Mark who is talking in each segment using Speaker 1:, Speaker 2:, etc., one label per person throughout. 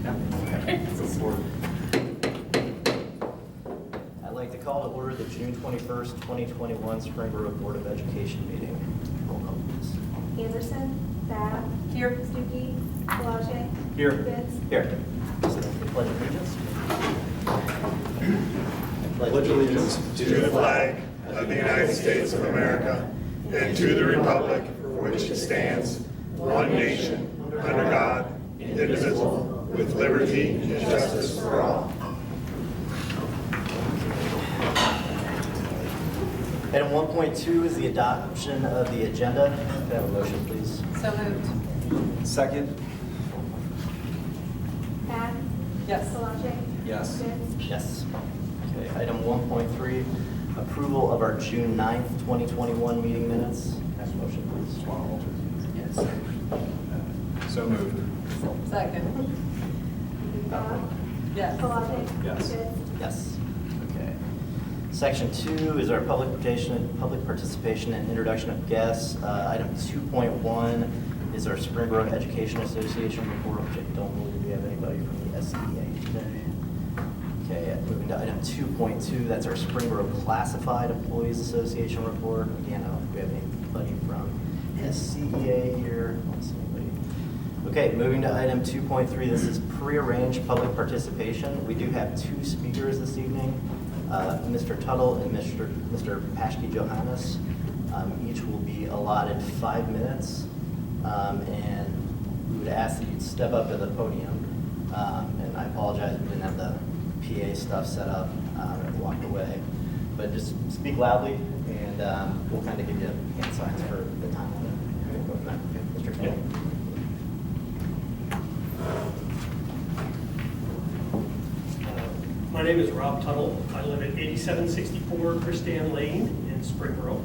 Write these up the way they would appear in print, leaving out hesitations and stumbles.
Speaker 1: Go forward. I'd like to call to order the June 21st, 2021 Springboro Board of Education meeting. Roll call, please.
Speaker 2: Anderson, Babb. Here. Stuckey. Bellochi.
Speaker 1: Here.
Speaker 2: Pitts.
Speaker 1: Here. So the pledge of allegiance.
Speaker 3: Pledge allegiance to the flag of the United States of America and to the republic for which it stands, one nation, under God, indivisible, with liberty and justice for all.
Speaker 1: Item 1.2 is the adoption of the agenda. Can I have a motion, please?
Speaker 4: So moved.
Speaker 3: Second.
Speaker 2: Babb.
Speaker 4: Yes.
Speaker 2: Bellochi.
Speaker 3: Yes.
Speaker 2: Pitts.
Speaker 1: Yes. Okay, item 1.3, approval of our June 9th, 2021 meeting minutes. Can I have a motion, please?
Speaker 4: Yes.
Speaker 3: So moved.
Speaker 4: Second.
Speaker 2: Babb.
Speaker 4: Yes.
Speaker 2: Bellochi.
Speaker 3: Yes.
Speaker 2: Pitts.
Speaker 1: Yes. Okay. Section 2 is our public participation and introduction of guests. Item 2.1 is our Springboro Education Association report, which I don't believe we have anybody from the SEA today. Okay, moving to item 2.2, that's our Springboro Classified Employees Association report. Again, I don't think we have anybody from SCEA here. I don't see anybody. Okay, moving to item 2.3, this is prearranged public participation. We do have two speakers this evening, Mr. Tuttle and Mr. Pasch Johannes. Each will be allotted 5 minutes, and we would ask that you'd step up to the podium. And I apologize, we didn't have the PA stuff set up and walked away. But just speak loudly, and we'll kind of give you hand signs for the time limit. We'll go from there. Okay, Mr. Tuttle.
Speaker 5: My name is Rob Tuttle. I live at 8764 Christan Lane in Springboro.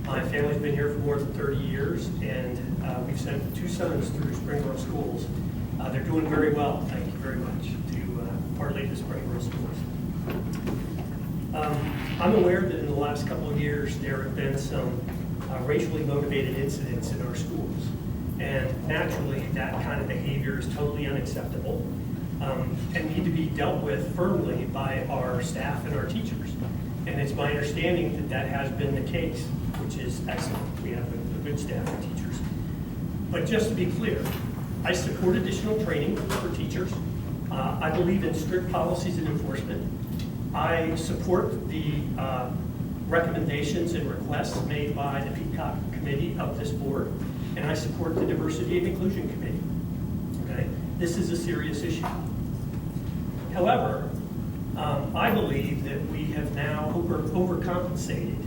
Speaker 5: My family's been here for more than 30 years, and we've sent 2 sons through Springboro schools. They're doing very well, thank you very much, to partly to Springboro schools. I'm aware that in the last couple of years there have been some racially motivated incidents in our schools, and naturally that kind of behavior is totally unacceptable. And need to be dealt with firmly by our staff and our teachers. And it's my understanding that that has been the case, which is excellent. We have a good staff and teachers. But just to be clear, I support additional training for teachers. I believe in strict policies and enforcement. I support the recommendations and requests made by the Peacock Committee of this board, and I support the Diversity and Inclusion Committee. Okay? This is a serious issue. However, I believe that we have now overcompensated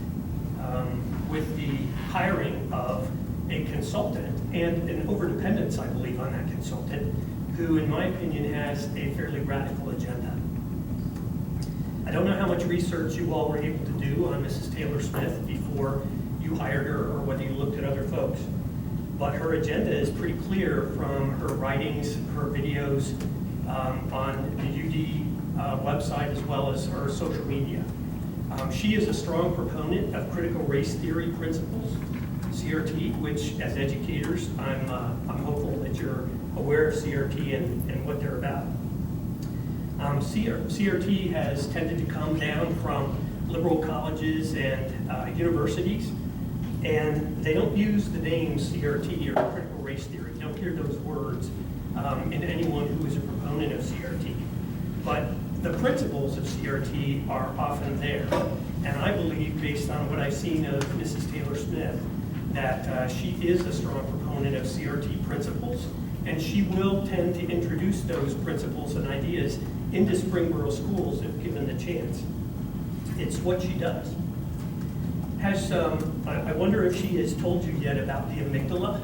Speaker 5: with the hiring of a consultant and an overdependence, I believe, on that consultant, who, in my opinion, has a fairly radical agenda. I don't know how much research you all were able to do on Mrs. Taylor Smith before you hired her, or whether you looked at other folks. But her agenda is pretty clear from her writings, her videos on the UD website, as well as her social media. She is a strong proponent of critical race theory principles, CRT, which as educators, I'm hopeful that you're aware of CRT and what they're about. CRT has tended to come down from liberal colleges and universities, and they don't use the name CRT or critical race theory. You don't hear those words in anyone who is a proponent of CRT. But the principles of CRT are often there. And I believe, based on what I've seen of Mrs. Taylor Smith, that she is a strong proponent of CRT principles, and she will tend to introduce those principles and ideas into Springboro schools if given the chance. It's what she does. I wonder if she has told you yet about the amygdala.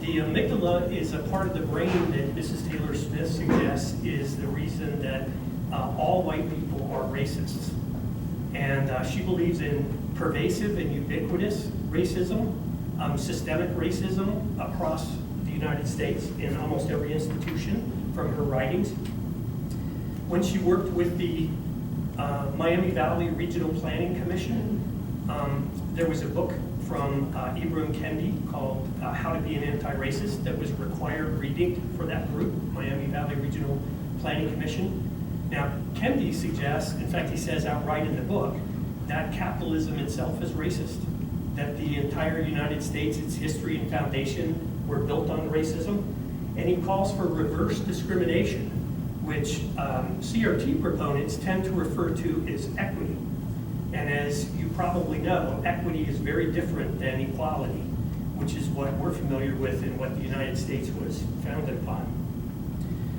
Speaker 5: The amygdala is a part of the brain that Mrs. Taylor Smith suggests is the reason that all white people are racists. And she believes in pervasive and ubiquitous racism, systemic racism across the United States in almost every institution from her writings. When she worked with the Miami Valley Regional Planning Commission, there was a book from Ibram Kendi called How to Be an Anti-Racist that was required reading for that group, Miami Valley Regional Planning Commission. Now, Kempe suggests, in fact, he says outright in the book, that capitalism itself is racist, that the entire United States, its history and foundation were built on racism, and he calls for reverse discrimination, which CRT proponents tend to refer to as equity. And as you probably know, equity is very different than equality, which is what we're familiar with and what the United States was founded upon.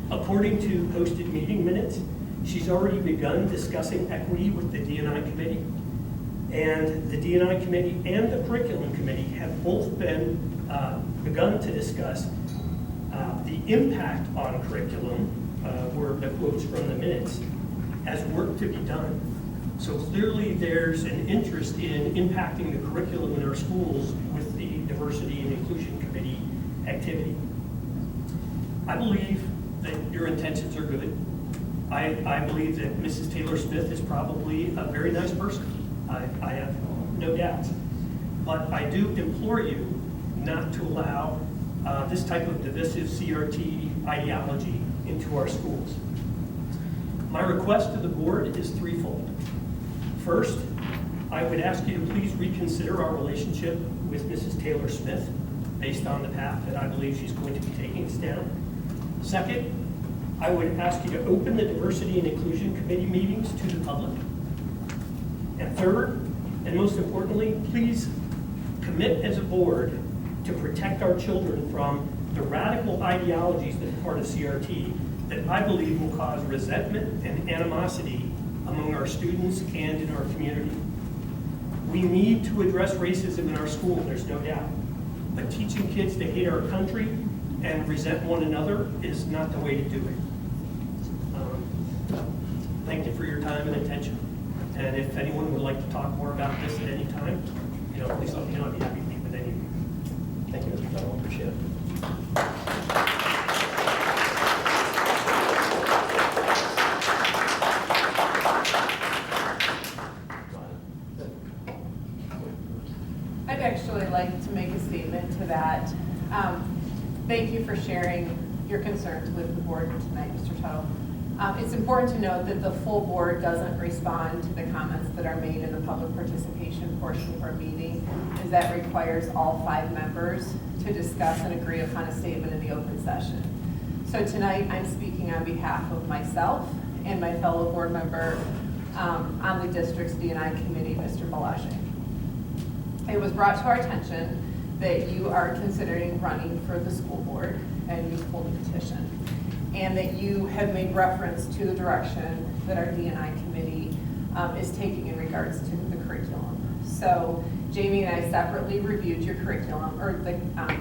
Speaker 5: According to posted meeting minutes, she's already begun discussing equity with the D&I committee. And the D&I committee and the curriculum committee have both begun to discuss the impact on curriculum, were the quotes from the minutes, as work to be done. So clearly there's an interest in impacting the curriculum in our schools with the Diversity and Inclusion Committee activity. I believe that your intentions are good. I believe that Mrs. Taylor Smith is probably a very nice person. I have no doubts. But I do implore you not to allow this type of divisive CRT ideology into our schools. My request to the board is threefold. First, I would ask you to please reconsider our relationship with Mrs. Taylor Smith based on the path that I believe she's going to be taking us down. Second, I would ask you to open the Diversity and Inclusion Committee meetings to the public. And third, and most importantly, please commit as a board to protect our children from the radical ideologies that are part of CRT that I believe will cause resentment and animosity among our students and in our community. We need to address racism in our school, there's no doubt. But teaching kids to hate our country and resent one another is not the way to do it. Thank you for your time and attention. And if anyone would like to talk more about this at any time, please let me know. I'd be happy to meet with any of you.
Speaker 1: Thank you, Mr. Tuttle. Appreciate it.
Speaker 6: I'd actually like to make a statement to that. Thank you for sharing your concerns with the board tonight, Mr. Tuttle. It's important to note that the full board doesn't respond to the comments that are made in the public participation portion of our meeting, as that requires all 5 members to discuss and agree upon a statement in the open session. So tonight, I'm speaking on behalf of myself and my fellow board member on the district's D&I committee, Mr. Bellochi. It was brought to our attention that you are considering running for the school board and you've pulled a petition, and that you have made reference to the direction that our D&I committee is taking in regards to the curriculum. So Jamie and I separately reviewed your curriculum, or the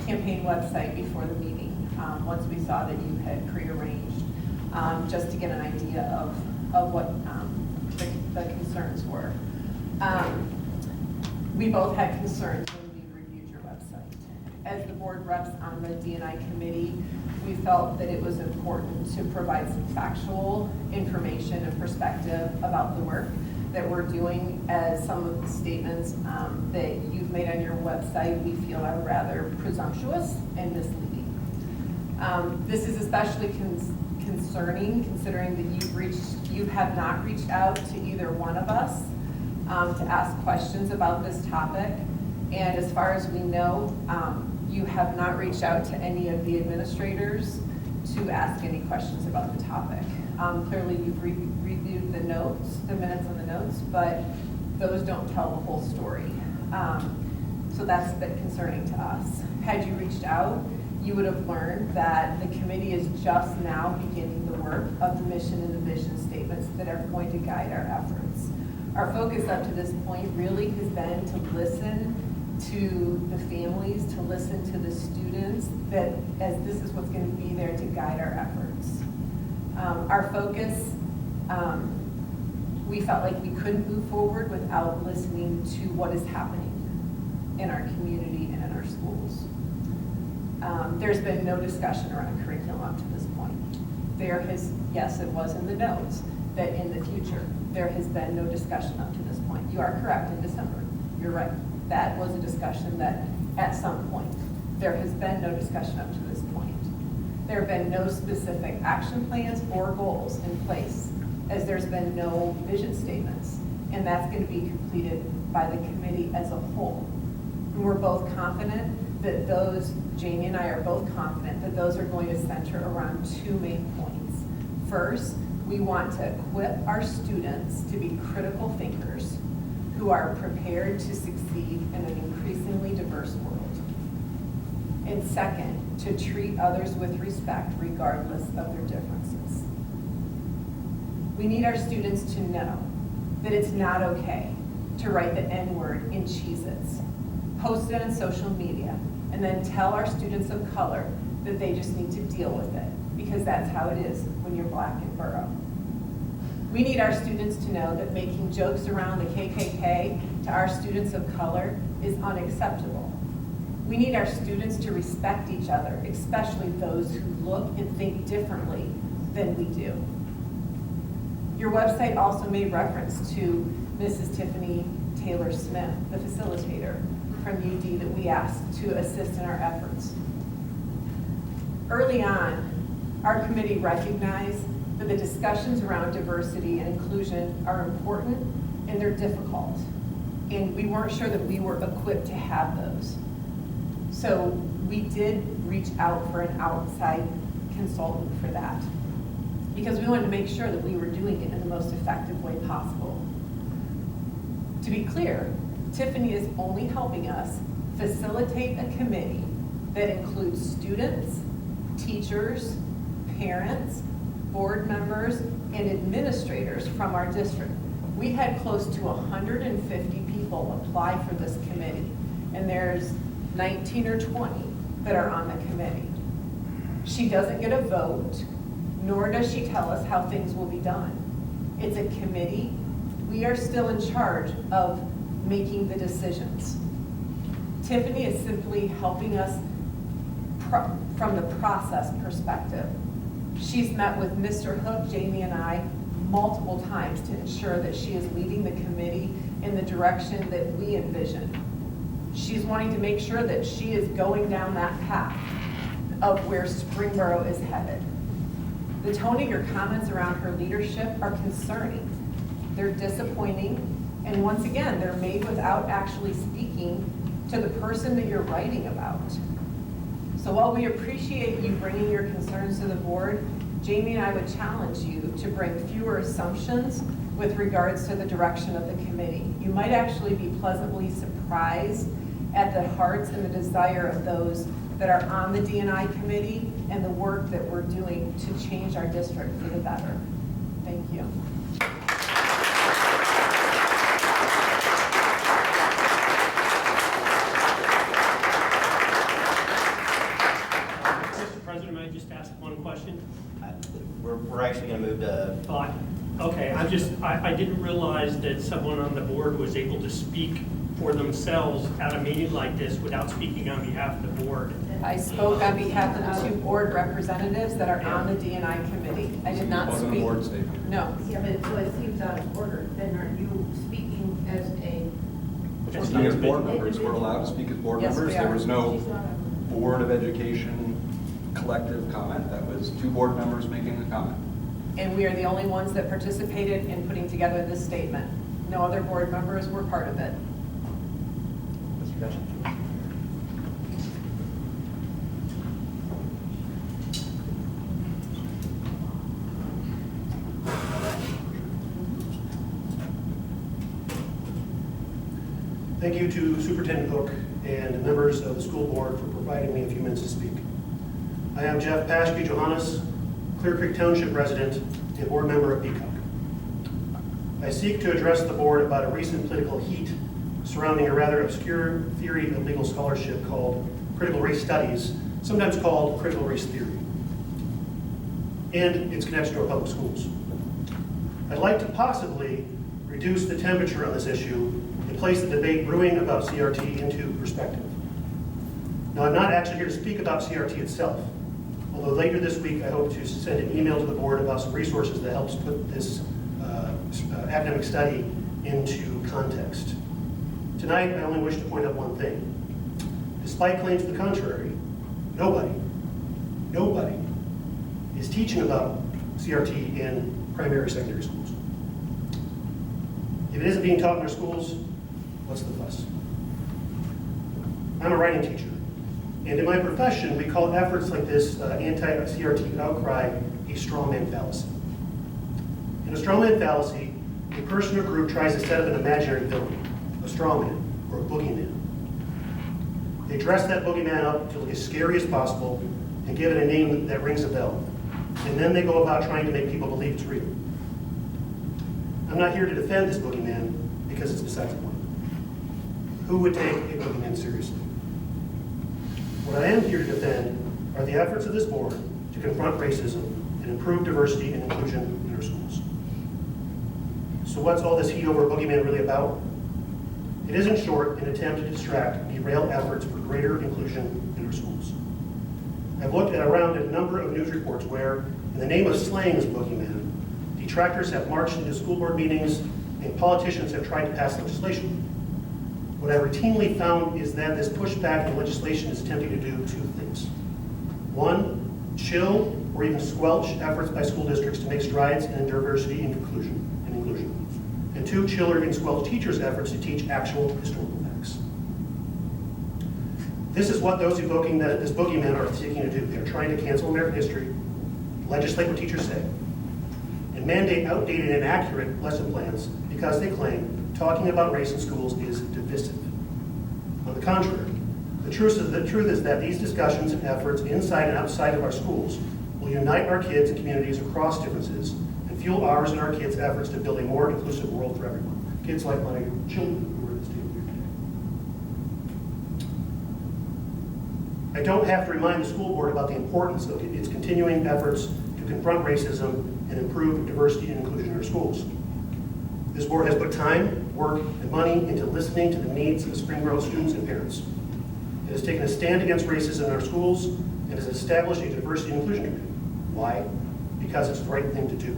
Speaker 6: campaign website before the meeting, once we saw that you had prearranged, just to get an idea of what the concerns were. We both had concerns when we reviewed your website. As the board reps on the D&I committee, we felt that it was important to provide some factual information and perspective about the work that we're doing, as some of the statements that you've made on your website we feel are rather presumptuous and misleading. This is especially concerning considering that you have not reached out to either one of us to ask questions about this topic. And as far as we know, you have not reached out to any of the administrators to ask any questions about the topic. Clearly, you've reviewed the notes, the minutes and the notes, but those don't tell the whole story. So that's a bit concerning to us. Had you reached out, you would have learned that the committee is just now beginning the work of the mission and the vision statements that are going to guide our efforts. Our focus up to this point really has been to listen to the families, to listen to the students, that as this is what's going to be there to guide our efforts. Our focus, we felt like we couldn't move forward without listening to what is happening in our community and in our schools. There's been no discussion around curriculum up to this point. Yes, it was in the notes, that in the future, there has been no discussion up to this point. You are correct, in December, you're right. That was a discussion that at some point, there has been no discussion up to this point. There have been no specific action plans or goals in place, as there's been no vision statements, and that's going to be completed by the committee as a whole. And we're both confident that those, Jamie and I are both confident that those are going to center around two main points. First, we want to equip our students to be critical thinkers who are prepared to succeed in an increasingly diverse world. And second, to treat others with respect regardless of their differences. We need our students to know that it's not okay to write the N-word in Cheez-Its, post it on social media, and then tell our students of color that they just need to deal with it, because that's how it is when you're Black and borough. We need our students to know that making jokes around the KKK to our students of color is unacceptable. We need our students to respect each other, especially those who look and think differently than we do. Your website also made reference to Mrs. Tiffany Taylor Smith, the facilitator from UD that we asked to assist in our efforts. Early on, our committee recognized that the discussions around diversity and inclusion are important and they're difficult. And we weren't sure that we were equipped to have those. So we did reach out for an outside consultant for that, because we wanted to make sure that we were doing it in the most effective way possible. To be clear, Tiffany is only helping us facilitate a committee that includes students, teachers, parents, board members, and administrators from our district. We had close to 150 people apply for this committee, and there's 19 or 20 that are on the committee. She doesn't get a vote, nor does she tell us how things will be done. It's a committee. We are still in charge of making the decisions. Tiffany is simply helping us from the process perspective. She's met with Mr. Hook, Jamie, and I multiple times to ensure that she is leading the committee in the direction that we envision. She's wanting to make sure that she is going down that path of where Springboro is headed. The tone of your comments around her leadership are concerning. They're disappointing, and once again, they're made without actually speaking to the person that you're writing about. So while we appreciate you bringing your concerns to the board, Jamie and I would challenge you to bring fewer assumptions with regards to the direction of the committee. You might actually be pleasantly surprised at the hearts and the desire of those that are on the D&I committee and the work that we're doing to change our district for the better. Thank you.
Speaker 5: Mr. President, may I just ask one question?
Speaker 1: We're actually going to move to,
Speaker 5: Okay, I didn't realize that someone on the board was able to speak for themselves at a meeting like this without speaking on behalf of the board.
Speaker 6: I spoke on behalf of the two board representatives that are on the D&I committee. I did not
Speaker 4: Wasn't a
Speaker 6: speak.
Speaker 4: board statement.
Speaker 6: No.
Speaker 2: Yeah, but so it seems out of order. Then aren't you speaking as a?
Speaker 4: We're speaking as board members. We're allowed to speak as board
Speaker 6: Yes, we
Speaker 4: members.
Speaker 6: are.
Speaker 4: There was no
Speaker 2: She's not a-
Speaker 4: Board of Education collective comment. That was two board members making a comment.
Speaker 6: And we are the only ones that participated in putting together this statement. No other board members were part of it.
Speaker 1: Mr. Pasch.
Speaker 7: Thank you to Superintendent Hook and members of the school board for providing me a few minutes to speak. I am Jeff Pasch Johannes, Clear Creek Township resident and board member of Peacock. I seek to address the board about a recent political heat surrounding a rather obscure theory of legal scholarship called critical race studies, sometimes called critical race theory, and its connection to our public schools. I'd like to possibly reduce the temperature on this issue and place the debate brewing about CRT into perspective. Now, I'm not actually here to speak about CRT itself, although later this week I hope to send an email to the board about some resources that helps put this academic study into context. Tonight, I only wish to point out one thing. Despite claims to the contrary, nobody is teaching about CRT in primary, secondary schools. If it isn't being taught in our schools, what's the fuss? I'm a writing teacher, and in my profession, we call efforts like this anti-CRT outcry a strawman fallacy. In a strawman fallacy, a person or group tries to set up an imaginary villain, a strawman, or a boogeyman. They dress that boogeyman up to look as scary as possible and give it a name that rings a bell. And then they go about trying to make people believe it's real. I'm not here to defend this boogeyman because it's besides the point. Who would take a boogeyman seriously? What I am here to defend are the efforts of this board to confront racism and improve diversity and inclusion in our schools. So what's all this heat over boogeyman really about? It is, in short, an attempt to distract and derail efforts for greater inclusion in our schools. I've looked around at a number of news reports where, in the name of slaying this boogeyman, detractors have marched into school board meetings and politicians have tried to pass legislation. What I routinely found is that this pushback in legislation is attempting to do two things. One, chill or even squelch efforts by school districts to make strides in diversity and inclusion. And two, chill or even squelch teachers' efforts to teach actual historical facts. This is what those evoking this boogeyman are seeking to do. They're trying to cancel American history, legislate what teachers say, and mandate outdated and inaccurate lesson plans because they claim talking about race in schools is divisive. On the contrary, the truth is that these discussions and efforts inside and outside of our schools will unite our kids and communities across differences and fuel ours and our kids' efforts to build a more inclusive world for everyone. Kids like my children who are at this table here today. I don't have to remind the school board about the importance of its continuing efforts to confront racism and improve diversity and inclusion in our schools. This board has put time, work, and money into listening to the needs of Springboro students and parents. It has taken a stand against racism in our schools and has established a diversity and inclusion committee. Why? Because it's the right thing to do.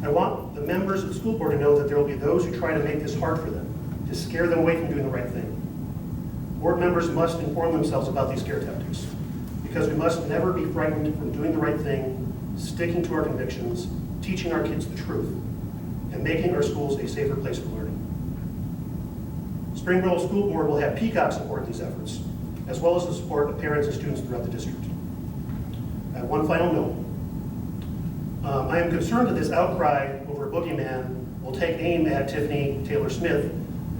Speaker 7: I want the members of the school board to know that there will be those who try to make this hard for them, to scare them away from doing the right thing. Board members must inform themselves about these scare tactics, because we must never be frightened from doing the right thing, sticking to our convictions, teaching our kids the truth, and making our schools a safer place for learning. Springboro School Board will have Peacock support these efforts, as well as the support of parents and students throughout the district. I have one final note. I am concerned that this outcry over a boogeyman will take aim at Tiffany Taylor Smith,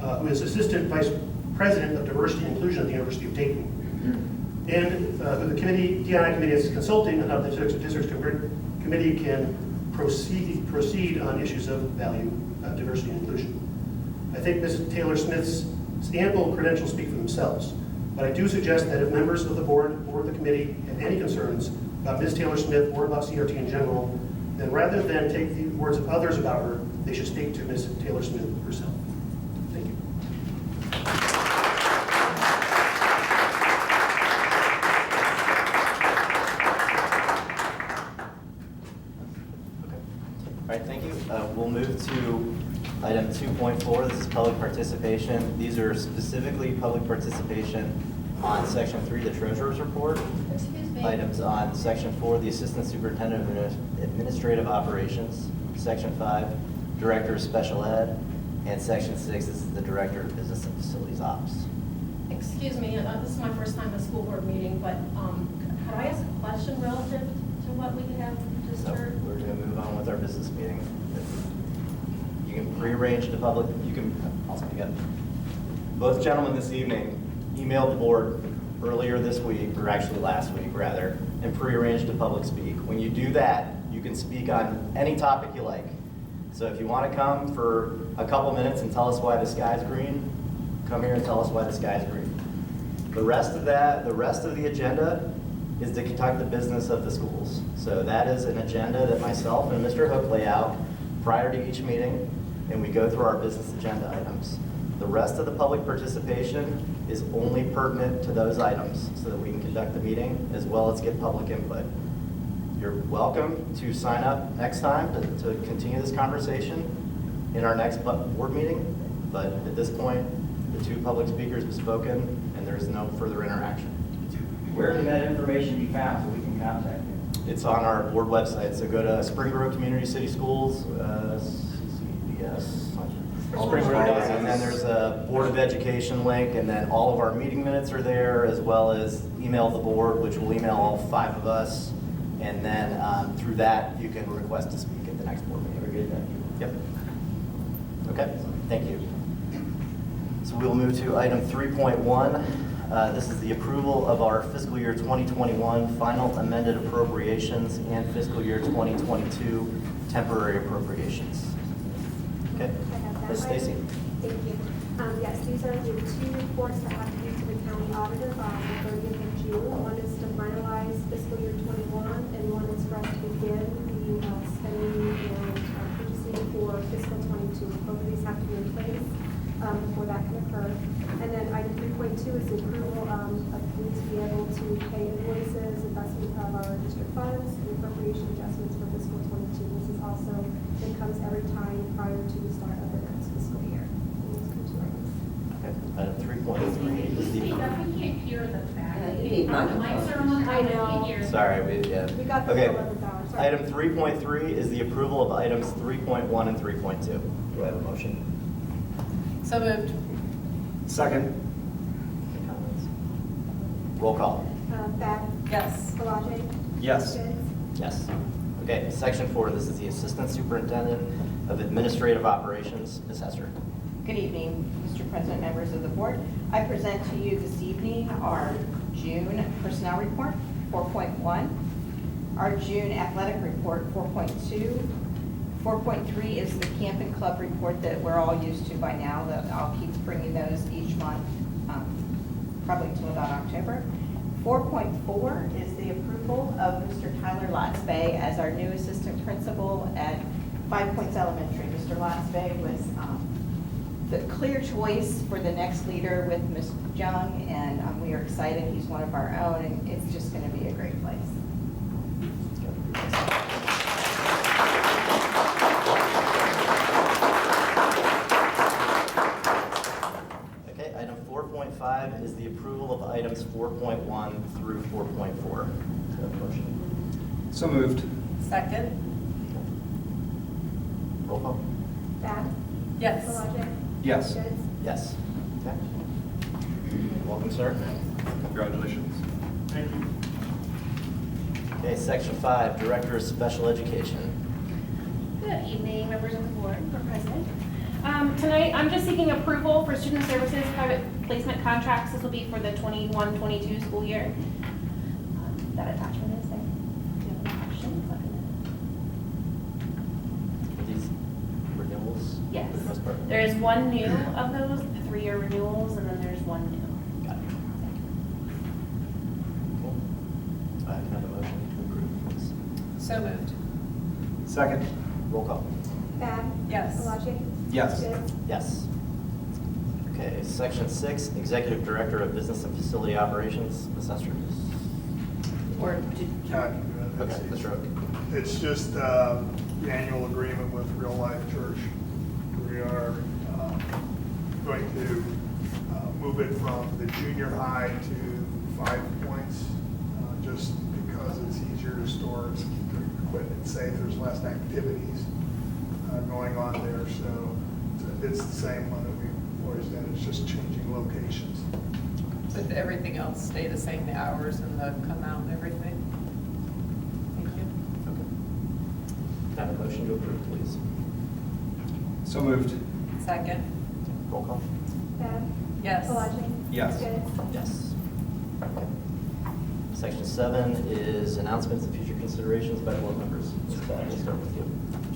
Speaker 7: who is Assistant Vice President of Diversity and Inclusion at the University of Dayton, and who the D&I committee is consulting on how the district committee can proceed on issues of value, diversity, and inclusion. I think Ms. Taylor Smith's ample credentials speak for themselves, but I do suggest that if members of the board or the committee have any concerns about Ms. Taylor Smith or about CRT in general, then rather than take the words of others about her, they should speak to Ms. Taylor Smith herself. Thank you.
Speaker 1: All right, thank you. We'll move to item 2.4. This is public participation. These are specifically public participation on section 3, the treasurer's report.
Speaker 2: Excuse me.
Speaker 1: Items on section 4, the assistant superintendent of administrative operations. Section 5, director of special ed. And section 6 is the director of business and facilities ops.
Speaker 8: Excuse me, this is my first time at a school board meeting, but could I ask a question relative to what we have to
Speaker 1: So
Speaker 8: start?
Speaker 1: we're going to move on with our business meeting. You can prearrange the public, I'll speak up. Both gentlemen this evening emailed the board earlier this week, or actually last week rather, and prearranged a public speak. When you do that, you can speak on any topic you like. So if you want to come for a couple minutes and tell us why the sky's green, come here and tell us why the sky's green. The rest of the agenda is to conduct the business of the schools. So that is an agenda that myself and Mr. Hook lay out prior to each meeting, and we go through our business agenda items. The rest of the public participation is only pertinent to those items so that we can conduct the meeting as well as get public input. You're welcome to sign up next time to continue this conversation in our next board meeting, but at this point, the two public speakers have spoken and there is no further interaction.
Speaker 9: Where can that information be found so we can contact you?
Speaker 1: It's on our board website, so go to Springboro Community City Schools, CCBS. Springboro does, and then there's a Board of Education link, and then all of our meeting minutes are there, as well as email the board, which will email all 5 of us, and then through that, you can request to speak at the next board meeting. Very good, thank you. Yep. Okay, thank you. So we'll move to item 3.1. This is the approval of our fiscal year 2021 final amended appropriations and fiscal year 2022 temporary appropriations. Okay, Ms. Stacy.
Speaker 9: Thank you. Yes, these are the 2 reports that have to be to the county auditor by the 30th of June. One is to finalize fiscal year 21, and one is for us to begin the spending and purchasing for fiscal 22. Both of these have to be in place before that can occur. And then item 3.2 is the approval of me to be able to pay invoices, investment of our district funds, and appropriation adjustments for fiscal 22. This is also, it comes every time prior to the start of the next fiscal year. And these are 2 items.
Speaker 1: Okay, item 3.3 is
Speaker 8: Speak
Speaker 1: the.
Speaker 8: up, we can't hear the back.
Speaker 2: You need
Speaker 8: The mics are on,
Speaker 9: I know.
Speaker 8: can't hear.
Speaker 1: Sorry, yeah.
Speaker 9: We got the
Speaker 1: Okay.
Speaker 9: 11th hour. Sorry.
Speaker 1: Item 3.3 is the approval of items 3.1 and 3.2. Do I have a motion?
Speaker 2: So moved.
Speaker 4: Second.
Speaker 1: Any comments? Roll call.
Speaker 9: Bath.
Speaker 2: Yes.
Speaker 9: Bellochi.
Speaker 4: Yes.
Speaker 9: Goods.
Speaker 1: Yes. Okay, section 4, this is the Assistant Superintendent of Administrative Operations, Ms. Hester.
Speaker 10: Good evening, Mr. President, members of the board. I present to you this evening our June personnel report, 4.1, our June athletic report, 4.2, 4.3 is the Camp and Club report that we're all used to by now. I'll keep bringing those each month, probably until about October. 4.4 is the approval of Mr. Tyler Lotsbay as our new assistant principal at 5 Points Elementary. Mr. Lotsbay was the clear choice for the next leader with Ms. Young, and we are excited. He's one of our own, and it's just going to be a great place.
Speaker 1: Okay, item 4.5 is the approval of items 4.1 through 4.4. Do I have a motion?
Speaker 4: So moved.
Speaker 2: Second.
Speaker 1: Roll call.
Speaker 9: Bath.
Speaker 2: Yes.
Speaker 9: Bellochi.
Speaker 4: Yes.
Speaker 9: Goods.
Speaker 1: Yes. Okay. Welcome, sir.
Speaker 4: Congratulations.
Speaker 5: Thank you.
Speaker 1: Okay, section 5, Director of Special Education.
Speaker 8: Good evening, members of the board, or president. Tonight, I'm just seeking approval for student services private placement contracts. This will be for the 21-22 school year. That attachment is there. Do you have any questions? Let me know.
Speaker 1: Are these renewals?
Speaker 8: Yes.
Speaker 1: For the most part?
Speaker 8: There is one new of those, 3-year renewals, and then there's one new.
Speaker 1: Got it. Cool. I can have a motion to approve, please.
Speaker 2: So moved.
Speaker 4: Second.
Speaker 1: Roll call.
Speaker 9: Bath.
Speaker 2: Yes.
Speaker 9: Bellochi.
Speaker 4: Yes.
Speaker 9: Goods.
Speaker 1: Yes. Okay, section 6, Executive Director of Business and Facility Operations, Ms. Hester.
Speaker 10: Or did
Speaker 1: Okay, Ms. Rowe.
Speaker 3: It's just the annual agreement with Real Life Church. We are going to move it from the junior high to 5 Points, just because it's easier to store, keep the equipment safe, there's less activities going on there, so it's the same one that we've always done, it's just changing locations.
Speaker 2: Did everything else stay the same, the hours and the come out and everything? Thank you.
Speaker 1: Okay. Can I have a motion to approve, please?
Speaker 4: So moved.
Speaker 2: Second.
Speaker 1: Roll call.
Speaker 9: Bath.
Speaker 2: Yes.
Speaker 9: Bellochi.
Speaker 4: Yes.
Speaker 9: Goods.
Speaker 1: Yes. Okay. Section 7 is announcements and future considerations by board members. Ms. Babb, we'll start with you.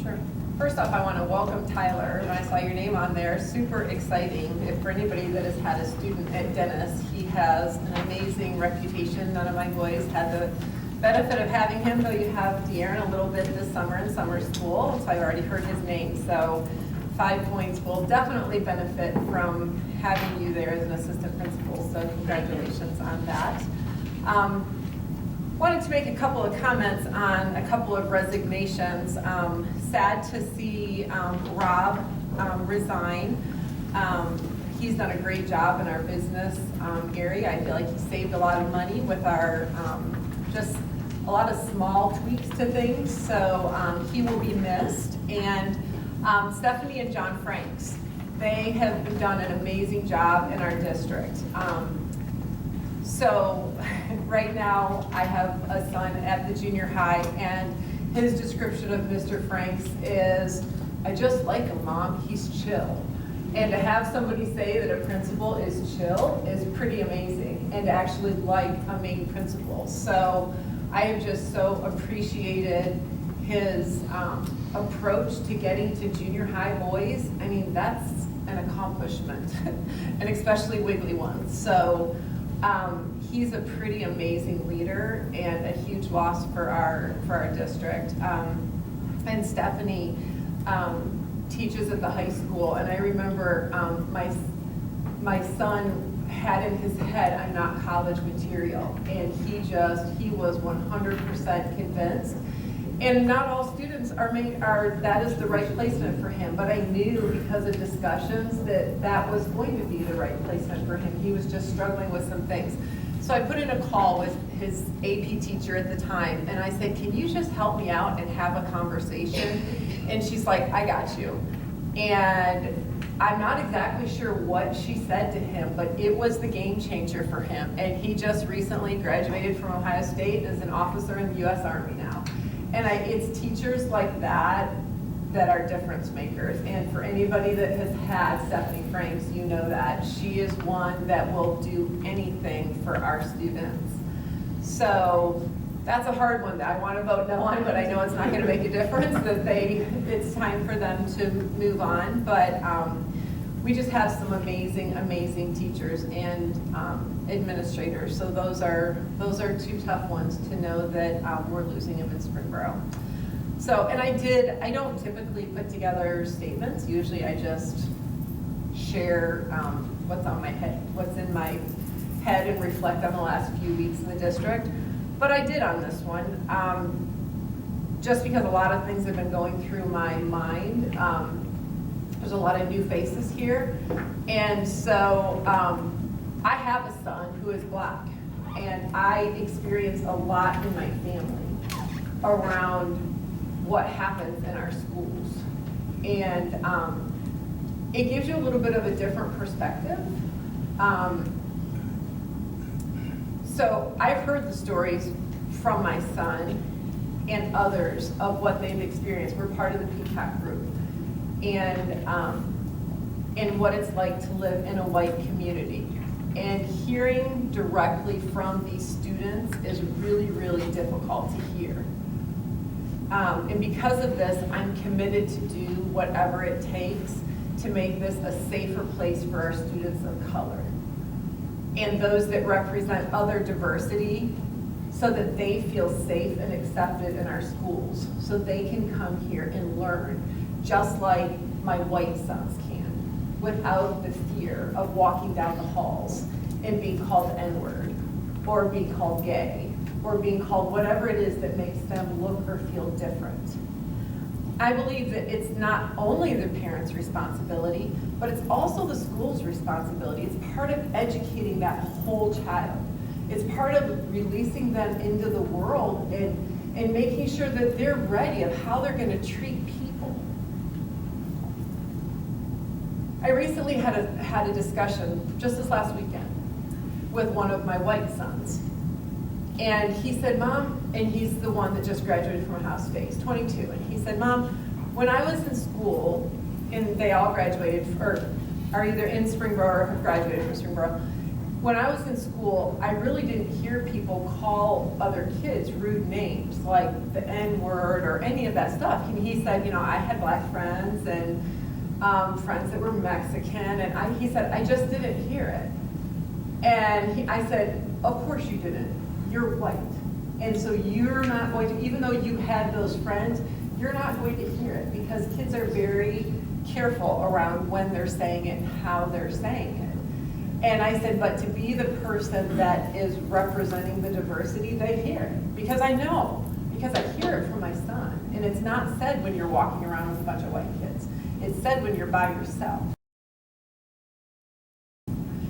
Speaker 2: Sure. First off, I want to welcome Tyler. When I saw your name on there, super exciting. If for anybody that has had a student at Dennis, he has an amazing reputation. None of my boys had the benefit of having him, though you have De'Aaron a little bit this summer in summer school, so I've already heard his name. So 5 Points will definitely benefit from having you there as an assistant principal, so congratulations on that. Wanted to make a couple of comments on a couple of resignations. Sad to see Rob resign. He's done a great job in our business area. I feel like he saved a lot of money with our just a lot of small tweaks to things, so he will be missed. And Stephanie and John Franks, they have done an amazing job in our district. So right now, I have a son at the junior high, and his description of Mr. Franks is, "I just like him, Mom, he's chill." And to have somebody say that a principal is chill is pretty amazing, and to actually like a main principal. So I have just so appreciated his approach to getting to junior high boys. I mean, that's an accomplishment, and especially wiggly ones. So he's a pretty amazing leader and a huge loss for our district. And Stephanie teaches at the high school, and I remember my son had in his head, "I'm not college material," and he was 100% convinced. And not all students that is the right placement for him, but I knew because of discussions that was going to be the right placement for him. He was just struggling with some things. So I put in a call with his AP teacher at the time, and I said, "Can you just help me out and have a conversation?" And she's like, "I got you." And I'm not exactly sure what she said to him, but it was the game changer for him. And he just recently graduated from Ohio State and is an officer in the U.S. Army now. And it's teachers like that are difference makers. And for anybody that has had Stephanie Franks, you know that. She is one that will do anything for our students. So that's a hard one that I want to vote no on, but I know it's not going to make a difference, it's time for them to move on. But we just have some amazing, amazing teachers and administrators. So those are two tough ones to know that we're losing them in Springboro. So, and I don't typically put together statements. Usually I just share what's in my head and reflect on the last few weeks in the district. But I did on this one, just because a lot of things have been going through my mind. There's a lot of new faces here. And so I have a son who is Black, and I experience a lot in my family around what happens in our schools. And it gives you a little bit of a different perspective. So I've heard the stories from my son and others of what they've experienced. We're part of the Peacock group. And what it's like to live in a white community. And hearing directly from these students is really, really difficult to hear. And because of this, I'm committed to do whatever it takes to make this a safer place for our students of color and those that represent other diversity, so that they feel safe and accepted in our schools, so they can come here and learn just like my white sons can, without the fear of walking down the halls and being called the N-word, or being called gay, or being called whatever it is that makes them look or feel different. I believe that it's not only the parents' responsibility, but it's also the school's responsibility. It's part of educating that whole child. It's part of releasing them into the world and making sure that they're ready of how they're going to treat people. I recently had a discussion just this last weekend with one of my white sons. And he said, "Mom," and he's the one that just graduated from Ohio State, he's 22, and he said, "Mom, when I was in school," and they all graduated, or are either in Springboro or have graduated from Springboro, "when I was in school, I really didn't hear people call other kids rude names like the N-word or any of that stuff." And he said, "I had Black friends and friends that were Mexican, and he said, I just didn't hear it." And I said, "Of course you didn't. You're white. And so you're not going to, even though you had those friends, you're not going to hear it, because kids are very careful around when they're saying it and how they're saying it." And I said, "But to be the person that is representing the diversity, they hear it. Because I know, because I hear it from my son. And it's not said when you're walking around with a bunch of white kids. It's said when you're by yourself."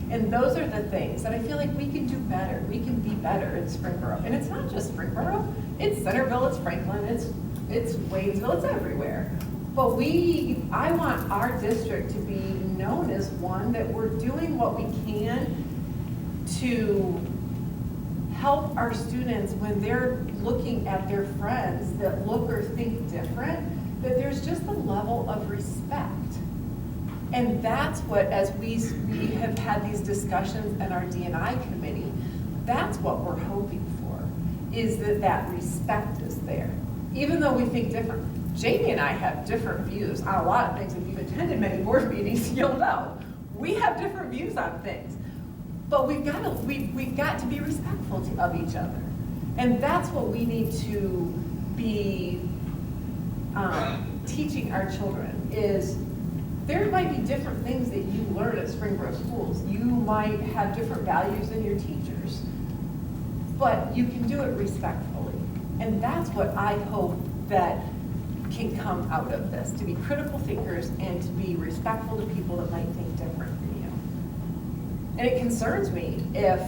Speaker 2: And those are the things that I feel like we can do better. We can be better in Springboro. And it's not just Springboro. It's Centerville, it's Franklin, it's Waynesville, it's everywhere. But I want our district to be known as one that we're doing what we can to help our students when they're looking at their friends that look or think different, that there's just a level of respect. And that's what, as we have had these discussions in our D&I committee, that's what we're hoping for, is that respect is there. Even though we think different. Jamie and I have different views on a lot of things. If you've attended many board meetings, you'll know. We have different views on things. But we've got to be respectful of each other. And that's what we need to be teaching our children, is there might be different things that you learn at Springboro schools. You might have different values than your teachers, but you can do it respectfully. And that's what I hope that can come out of this, to be critical thinkers and to be respectful to people that might think different than you. And it concerns me if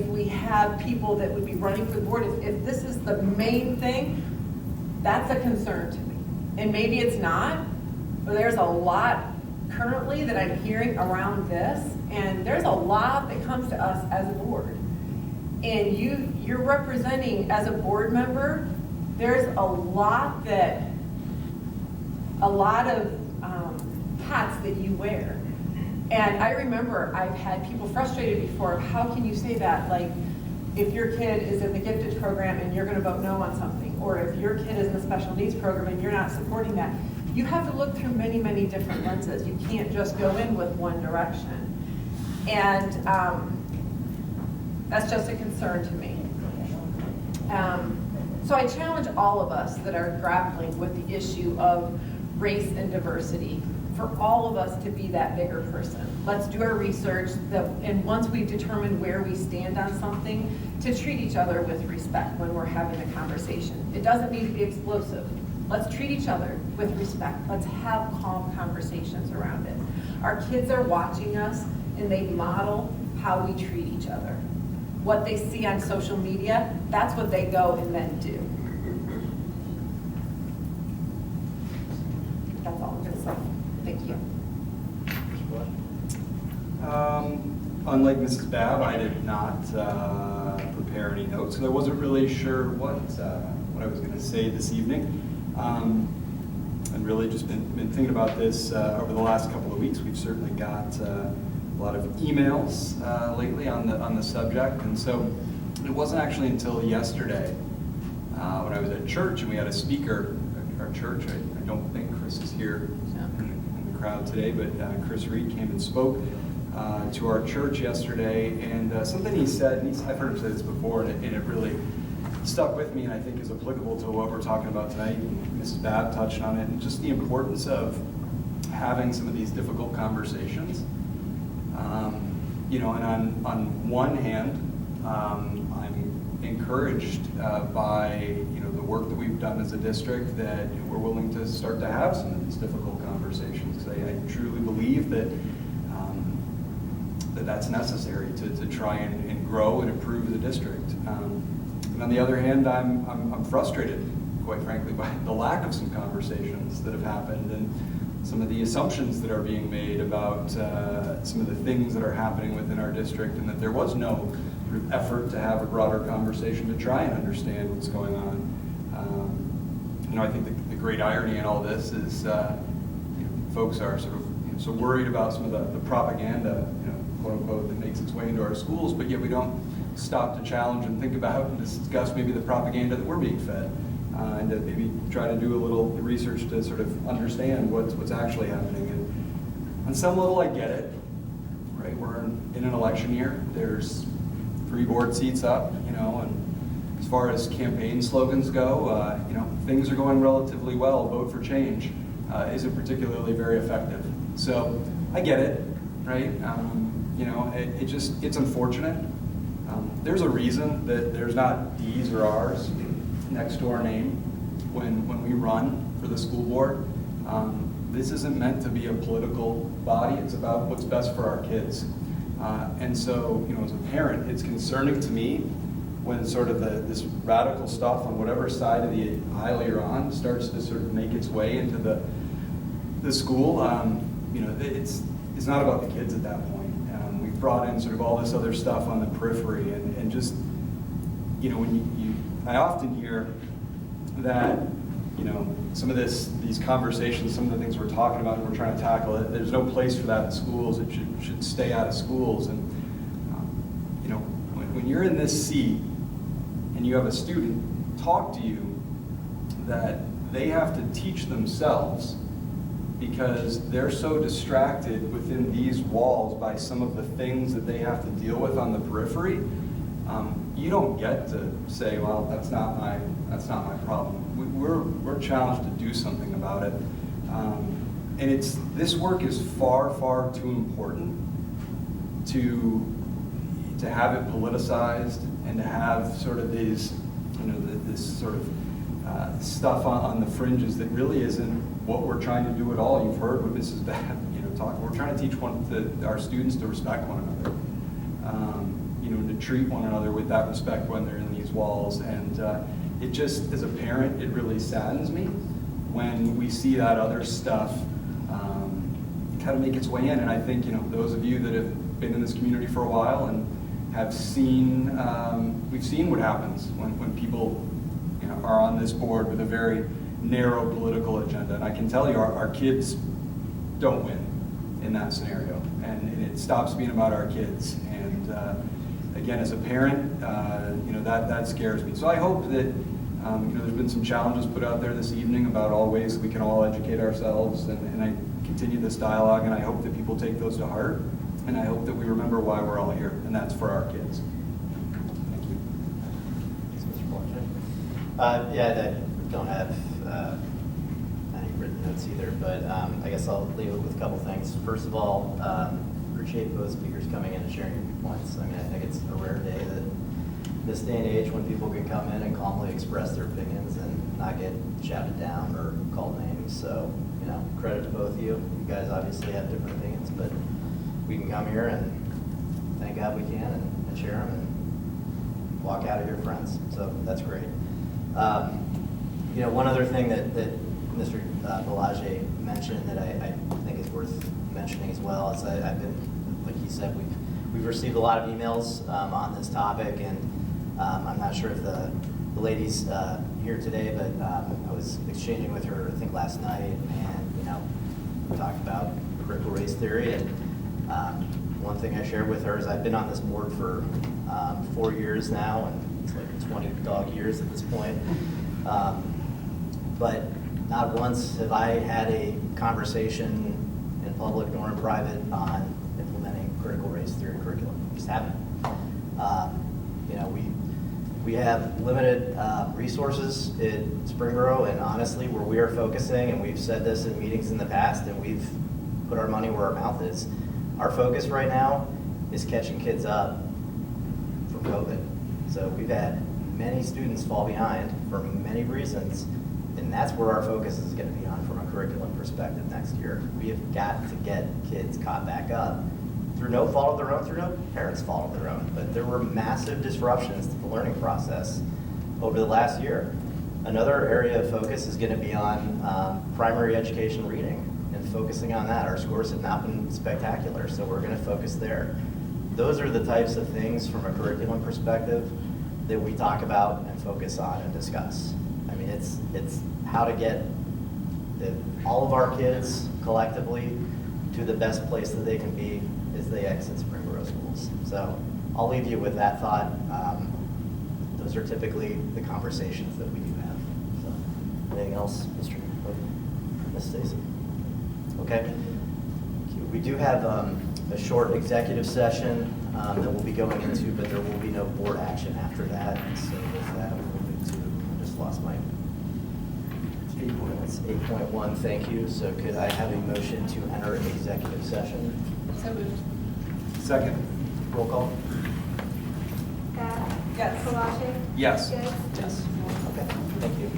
Speaker 2: we have people that would be running for the board, if this is the main thing, that's a concern to me. And maybe it's not, but there's a lot currently that I'm hearing around this, and there's a lot that comes to us as a board. And you're representing, as a board member, there's a lot of hats that you wear. And I remember I've had people frustrated before, how can you say that? Like, if your kid is in the gifted program and you're gonna vote no on something, or if your kid is in the special needs program and you're not supporting that, you have to look through many, many different lenses. You can't just go in with one direction. And that's just a concern to me. So I challenge all of us that are grappling with the issue of race and diversity, for all of us to be that bigger person. Let's do our research, and once we determine where we stand on something, to treat each other with respect when we're having a conversation. It doesn't need to be explosive. Let's treat each other with respect. Let's have calm conversations around it. Our kids are watching us, and they model how we treat each other. What they see on social media, that's what they go and then do. That's all I'm going to say. Thank you.
Speaker 4: Unlike Mrs. Babb, I did not prepare any notes, because I wasn't really sure what I was going to say this evening. And really just been thinking about this over the last couple of weeks. We've certainly got a lot of emails lately on the subject, and so it wasn't actually until yesterday when I was at church and we had a speaker at our church. I don't think Chris is here in the crowd today, but Chris Reed came and spoke to our church yesterday, and something he said, and I've heard him say this before, and it really stuck with me, and I think is applicable to what we're talking about tonight. Mrs. Babb touched on it, and just the importance of having some of these difficult conversations. And on one hand, I'm encouraged by the work that we've done as a district, that we're willing to start to have some of these difficult conversations. I truly believe that that's necessary to try and grow and improve the district. And on the other hand, I'm frustrated, quite frankly, by the lack of some conversations that have happened, and some of the assumptions that are being made about some of the things that are happening within our district, and that there was no sort of effort to have a broader conversation to try and understand what's going on. I think the great irony in all this is folks are sort of so worried about some of the propaganda, quote unquote, that makes its way into our schools, but yet we don't stop to challenge and think about and discuss maybe the propaganda that we're being fed, and to maybe try to do a little research to sort of understand what's actually happening. And on some level, I get it, right? We're in an election year. There's 3 board seats up, and as far as campaign slogans go, things are going relatively well. Vote for change isn't particularly very effective. So I get it, right? It's unfortunate. There's a reason that there's not D's or R's next to our name when we run for the school board. This isn't meant to be a political body. It's about what's best for our kids. And so, as a parent, it's concerning to me when sort of this radical stuff on whatever side of the aisle you're on starts to sort of make its way into the school, you know, it's not about the kids at that point. We've brought in sort of all this other stuff on the periphery, and just, you know, when I often hear that, you know, some of these conversations, some of the things we're talking about and we're trying to tackle, there's no place for that in schools. It should stay out of schools. And you know, when you're in this seat and you have a student talk to you that they have to teach themselves because they're so distracted within these walls by some of the things that they have to deal with on the periphery, you don't get to say, well, that's not my problem. We're challenged to do something about it, and this work is far, far too important to have it politicized and to have sort of these, you know, this sort of stuff on the fringes that really isn't what we're trying to do at all. You've heard what Mrs. Babb, you know, talk. We're trying to teach our students to respect one another. You know, to treat one another with that respect when they're in these walls. And it just, as a parent, it really saddens me when we see that other stuff kind of make its way in. And I think, you know, those of you that have been in this community for a while and have seen, we've seen what happens when people, you know, are on this board with a very narrow political agenda. And I can tell you, our kids don't win in that scenario. And it stops being about our kids. And again, as a parent, you know, that scares me. So I hope that, you know, there's been some challenges put out there this evening about all ways that we can all educate ourselves, and I continue this dialogue, and I hope that people take those to heart, and I hope that we remember why we're all here, and that's for our kids. Thank you.
Speaker 1: Thanks, Mr. Bellochi. Yeah, I don't have any written notes either, but I guess I'll leave it with a couple things. First of all, appreciate both speakers coming in and sharing your viewpoints. I mean, I think it's a rare day that this day and age when people can come in and calmly express their opinions and not get shouted down or called names. So, you know, credit to both of you. You guys obviously have different opinions, but we can come here and thank God we can and share them and walk out of here friends. So that's great. You know, one other thing that Mr. Bellochi mentioned that I think is worth mentioning as well is I've been, like he said, we've received a lot of emails on this topic, and I'm not sure if the lady's here today, but I was exchanging with her, I think, last night, and, you know, we talked about critical race theory, and one thing I shared with her is I've been on this board for 4 years now, and it's like 20 dog years at this point. But not once have I had a conversation in public nor in private on implementing critical race theory curriculum. Just haven't. You know, we have limited resources at Springboro, and honestly, where we are focusing, and we've said this in meetings in the past, and we've put our money where our mouth is, our focus right now is catching kids up from COVID. So we've had many students fall behind for many reasons, and that's where our focus is going to be on from a curriculum perspective next year. We have got to get kids caught back up through no fault of their own, through no parents' fault of their own. But there were massive disruptions to the learning process over the last year. Another area of focus is going to be on primary education reading and focusing on that. Our scores have not been spectacular, so we're going to focus there. Those are the types of things from a curriculum perspective that we talk about and focus on and discuss. I mean, it's how to get all of our kids collectively to the best place that they can be as they exit Springboro schools. So I'll leave you with that thought. Those are typically the conversations that we do have. So, anything else, Mr. Ms. Stacy? Okay. Thank you. We do have a short executive session that we'll be going into, but there will be no board action after that. So with that, we'll move to, I just lost my, it's 8.1, thank you. So could I have a motion to enter executive session?
Speaker 2: So moved.
Speaker 4: Second.
Speaker 1: Roll call?
Speaker 9: Babb?
Speaker 2: Yes.
Speaker 9: Bellochi?
Speaker 4: Yes.
Speaker 9: Good.
Speaker 1: Yes. Okay, thank you.